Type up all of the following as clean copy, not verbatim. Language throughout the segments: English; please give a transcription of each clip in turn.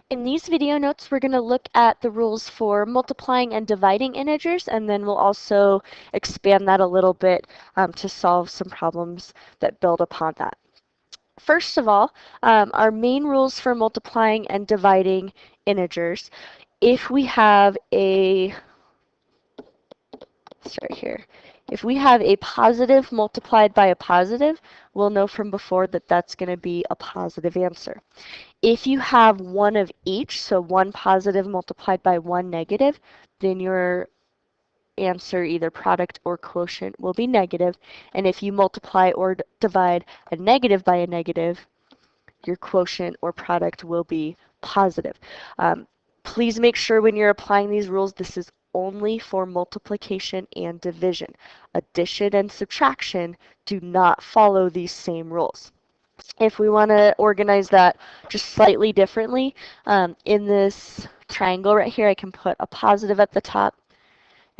In these video notes, we're going to look at the rules for multiplying and dividing integers, and then we'll also expand that a little bit to solve some problems that build upon that. First of all, our main rules for multiplying and dividing integers. If we have a, start here. If we have a positive multiplied by a positive, we'll know from before that that's going to be a positive answer. If you have one of each, so one positive multiplied by one negative, then your answer, either product or quotient, will be negative. And if you multiply or divide a negative by a negative, your quotient or product will be positive. Please make sure when you're applying these rules, this is only for multiplication and division. Addition and subtraction do not follow these same rules. If we want to organize that just slightly differently, in this triangle right here, I can put a positive at the top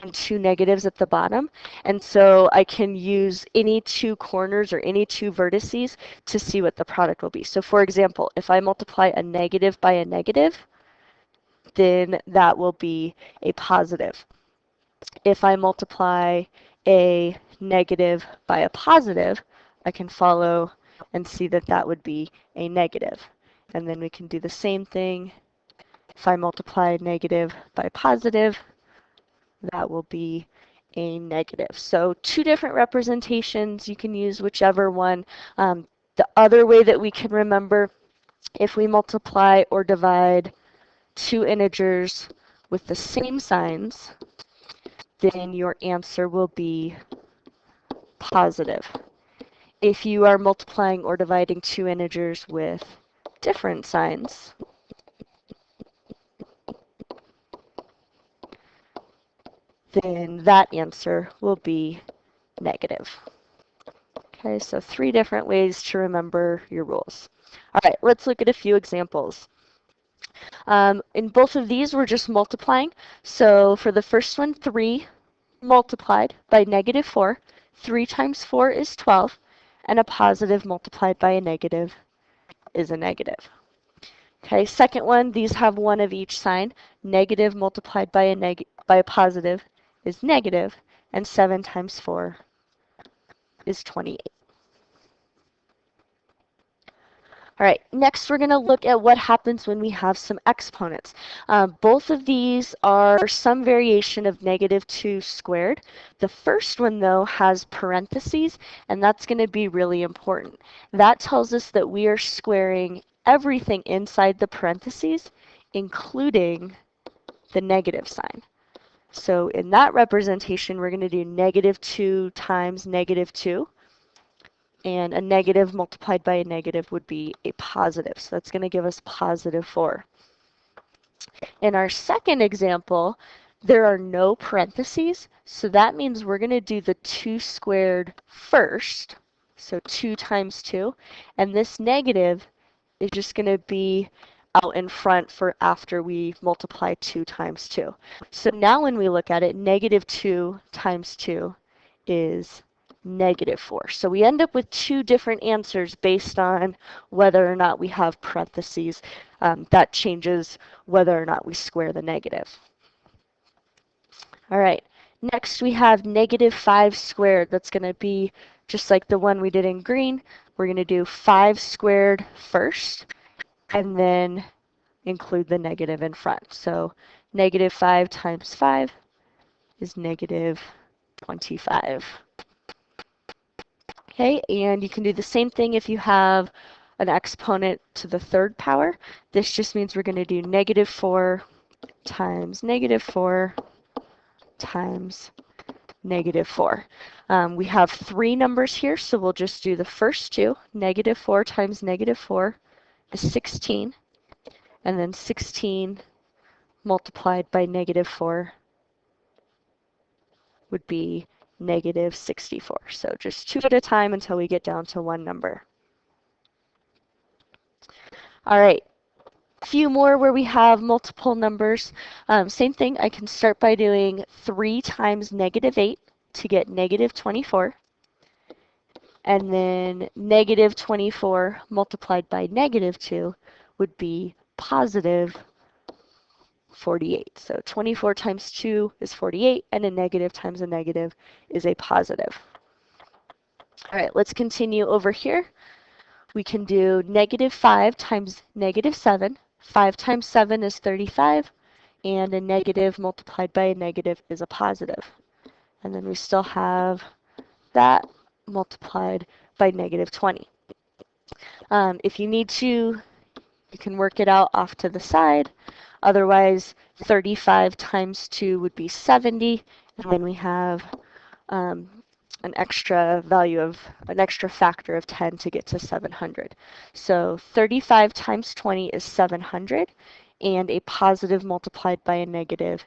and two negatives at the bottom. And so I can use any two corners or any two vertices to see what the product will be. So for example, if I multiply a negative by a negative, then that will be a positive. If I multiply a negative by a positive, I can follow and see that that would be a negative. And then we can do the same thing. If I multiply negative by positive, that will be a negative. So two different representations. You can use whichever one. The other way that we can remember, if we multiply or divide two integers with the same signs, then your answer will be positive. If you are multiplying or dividing two integers with different signs, then that answer will be negative. Okay, so three different ways to remember your rules. All right, let's look at a few examples. In both of these, we're just multiplying. So for the first one, 3 multiplied by negative 4. 3 times 4 is 12, and a positive multiplied by a negative is a negative. Okay, second one, these have one of each sign. Negative multiplied by a positive is negative, and 7 times 4 is 28. All right, next we're going to look at what happens when we have some exponents. Both of these are some variation of negative 2 squared. The first one, though, has parentheses, and that's going to be really important. That tells us that we are squaring everything inside the parentheses, including the negative sign. So in that representation, we're going to do negative 2 times negative 2. And a negative multiplied by a negative would be a positive. So that's going to give us positive 4. In our second example, there are no parentheses, so that means we're going to do the 2 squared first, so 2 times 2, and this negative is just going to be out in front for after we multiply 2 times 2. So now when we look at it, negative 2 times 2 is negative 4. So we end up with two different answers based on whether or not we have parentheses. That changes whether or not we square the negative. All right, next we have negative 5 squared. That's going to be just like the one we did in green. We're going to do 5 squared first and then include the negative in front. So negative 5 times 5 is negative 25. Okay, and you can do the same thing if you have an exponent to the third power. This just means we're going to do negative 4 times negative 4 times negative 4. We have three numbers here, so we'll just do the first two. Negative 4 times negative 4 is 16, and then 16 multiplied by negative 4 would be negative 64. So just two at a time until we get down to one number. All right, a few more where we have multiple numbers. Same thing, I can start by doing 3 times negative 8 to get negative 24. And then negative 24 multiplied by negative 2 would be positive 48. So 24 times 2 is 48, and a negative times a negative is a positive. All right, let's continue over here. We can do negative 5 times negative 7. 5 times 7 is 35, and a negative multiplied by a negative is a positive. And then we still have that multiplied by negative 20. If you need to, you can work it out off to the side. Otherwise, 35 times 2 would be 70, and then we have an extra factor of 10 to get to 700. So 35 times 20 is 700, and a positive multiplied by a negative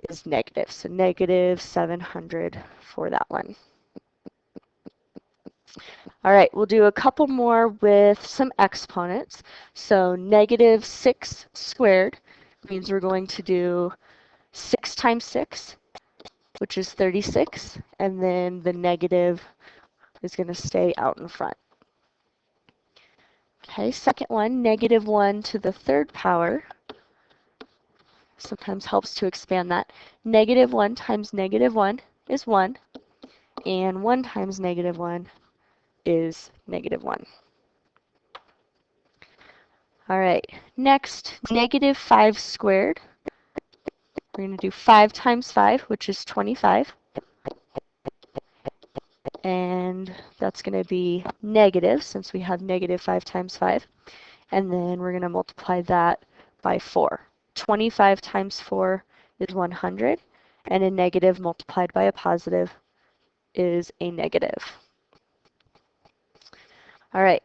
is negative. So negative 700 for that one. All right, we'll do a couple more with some exponents. So negative 6 squared means we're going to do 6 times 6, which is 36, and then the negative is going to stay out in front. Okay, second one, negative 1 to the third power. Sometimes helps to expand that. Negative 1 times negative 1 is 1, and 1 times negative 1 is negative 1. All right, next, negative 5 squared. We're going to do 5 times 5, which is 25. And that's going to be negative, since we have negative 5 times 5. And then we're going to multiply that by 4. 25 times 4 is 100, and a negative multiplied by a positive is a negative. All right,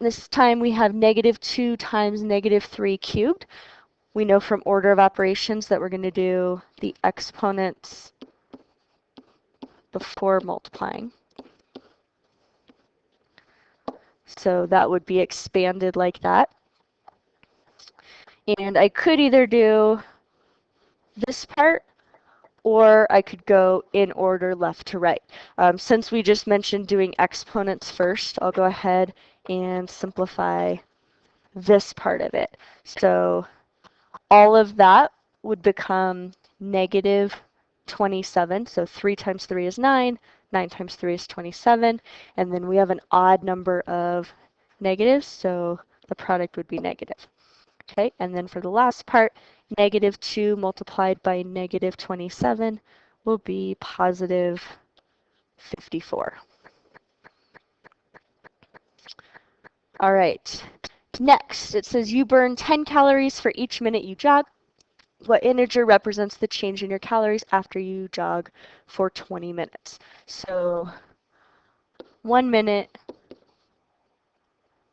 this time we have negative 2 times negative 3 cubed. We know from order of operations that we're going to do the exponents before multiplying. So that would be expanded like that. And I could either do this part, or I could go in order left to right. Since we just mentioned doing exponents first, I'll go ahead and simplify this part of it. So all of that would become negative 27. So 3 times 3 is 9. 9 times 3 is 27. And then we have an odd number of negatives, so the product would be negative. Okay, and then for the last part, negative 2 multiplied by negative 27 will be positive 54. All right, next it says you burn 10 calories for each minute you jog. What integer represents the change in your calories after you jog for 20 minutes? So 1 minute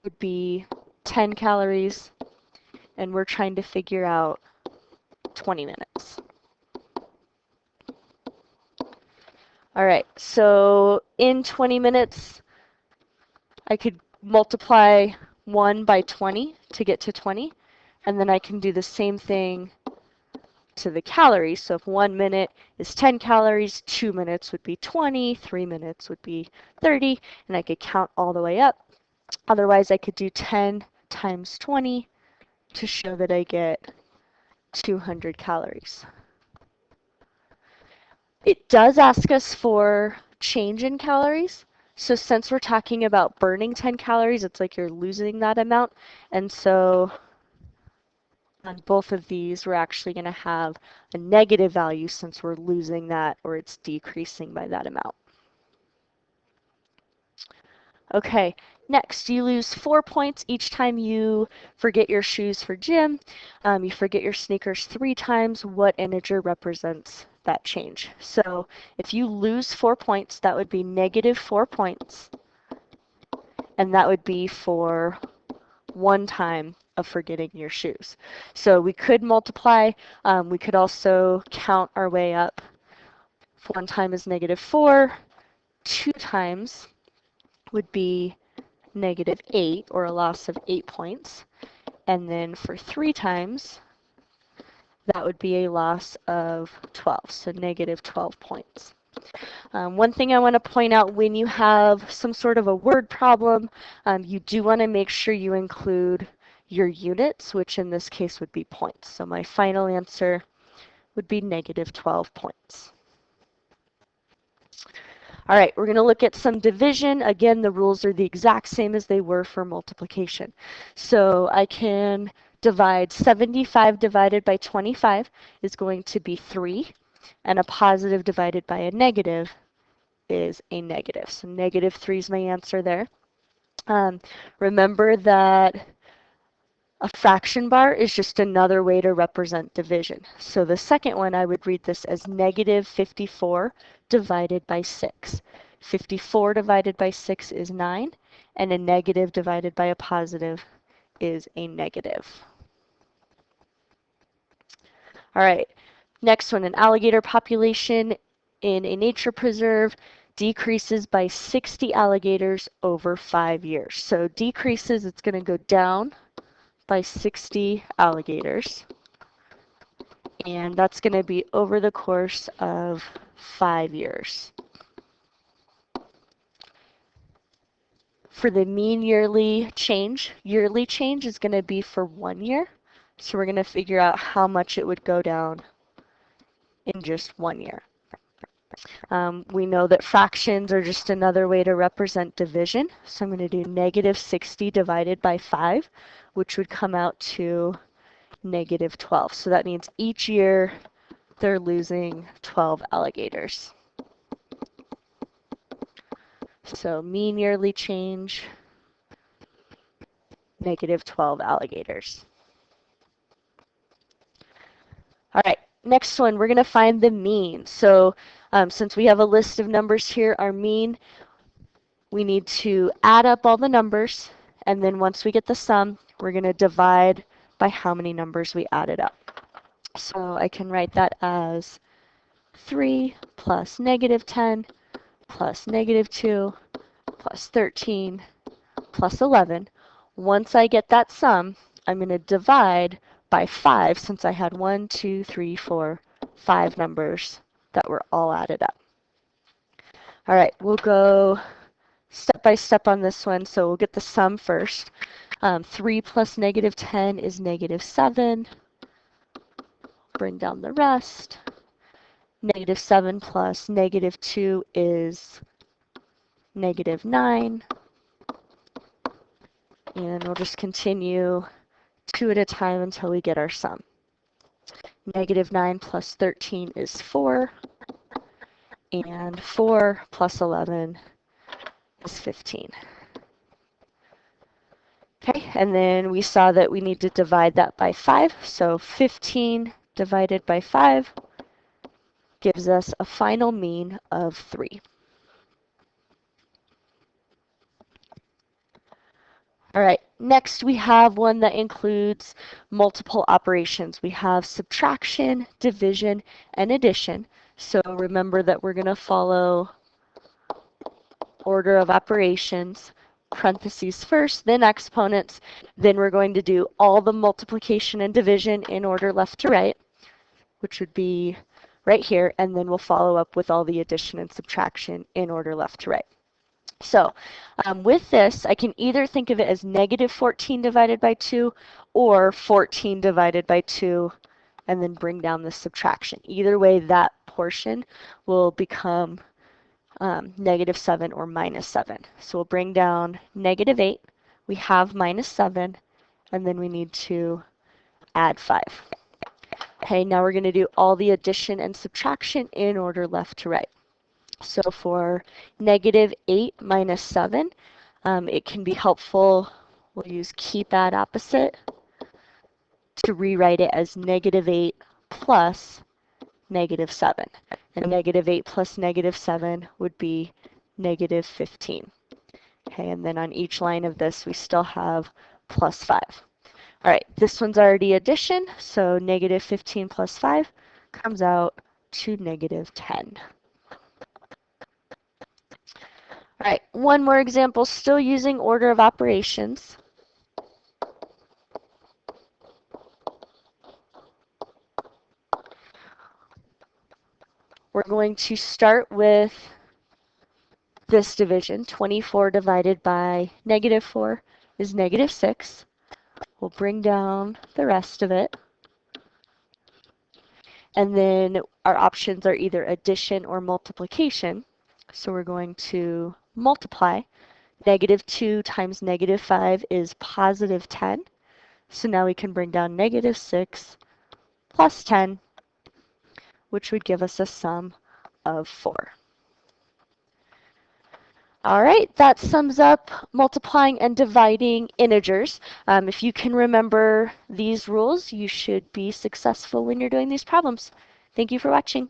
would be 10 calories, and we're trying to figure out 20 minutes. All right, so in 20 minutes, I could multiply 1 by 20 to get to 20, and then I can do the same thing to the calories. So if 1 minute is 10 calories, 2 minutes would be 20, 3 minutes would be 30, and I could count all the way up. Otherwise, I could do 10 times 20 to show that I get 200 calories. It does ask us for change in calories. So since we're talking about burning 10 calories, it's like you're losing that amount. And so on both of these, we're actually going to have a negative value since we're losing that, or it's decreasing by that amount. Okay, next, you lose 4 points each time you forget your shoes for gym. You forget your sneakers 3 times. What integer represents that change? So if you lose 4 points, that would be negative 4 points. And that would be for 1 time of forgetting your shoes. So we could multiply. We could also count our way up. 1 time is negative 4. 2 times would be negative 8, or a loss of 8 points. And then for 3 times, that would be a loss of 12, so negative 12 points. One thing I want to point out, when you have some sort of a word problem, you do want to make sure you include your units, which in this case would be points. So my final answer would be negative 12 points. All right, we're going to look at some division. Again, the rules are the exact same as they were for multiplication. So I can divide 75 divided by 25 is going to be 3, and a positive divided by a negative is a negative. So negative 3 is my answer there. Remember that a fraction bar is just another way to represent division. So the second one, I would read this as negative 54 divided by 6. 54 divided by 6 is 9, and a negative divided by a positive is a negative. All right, next one, an alligator population in a nature preserve decreases by 60 alligators over 5 years. So decreases, it's going to go down by 60 alligators, and that's going to be over the course of 5 years. For the mean yearly change is going to be for 1 year, so we're going to figure out how much it would go down in just 1 year. We know that fractions are just another way to represent division, so I'm going to do negative 60 divided by 5, which would come out to negative 12. So that means each year they're losing 12 alligators. So mean yearly change, negative 12 alligators. All right, next one, we're going to find the mean. So since we have a list of numbers here, our mean, we need to add up all the numbers, and then once we get the sum, we're going to divide by how many numbers we added up. So I can write that as 3 plus negative 10 plus negative 2 plus 13 plus 11. Once I get that sum, I'm going to divide by 5 since I had 1, 2, 3, 4, 5 numbers that were all added up. All right, we'll go step by step on this one. So we'll get the sum first. 3 plus negative 10 is negative 7. Bring down the rest. Negative 7 plus negative 2 is negative 9. And we'll just continue 2 at a time until we get our sum. Negative 9 plus 13 is 4. And 4 plus 11 is 15. Okay, and then we saw that we need to divide that by 5. So 15 divided by 5 gives us a final mean of 3. All right, next we have one that includes multiple operations. We have subtraction, division, and addition. So remember that we're going to follow order of operations, parentheses first, then exponents. Then we're going to do all the multiplication and division in order left to right, which would be right here, and then we'll follow up with all the addition and subtraction in order left to right. So with this, I can either think of it as negative 14 divided by 2 or 14 divided by 2 and then bring down the subtraction. Either way, that portion will become negative 7 or minus 7. So we'll bring down negative 8. We have minus 7, and then we need to add 5. Okay, now we're going to do all the addition and subtraction in order left to right. So for negative 8 minus 7, it can be helpful, we'll use keep add opposite, to rewrite it as negative 8 plus negative 7. And negative 8 plus negative 7 would be negative 15. Okay, and then on each line of this, we still have plus 5. All right, this one's already addition, so negative 15 plus 5 comes out to negative 10. All right, one more example, still using order of operations. We're going to start with this division. 24 divided by negative 4 is negative 6. We'll bring down the rest of it. And then our options are either addition or multiplication. So we're going to multiply. Negative 2 times negative 5 is positive 10. So now we can bring down negative 6 plus 10, which would give us a sum of 4. All right, that sums up multiplying and dividing integers. If you can remember these rules, you should be successful when you're doing these problems. Thank you for watching.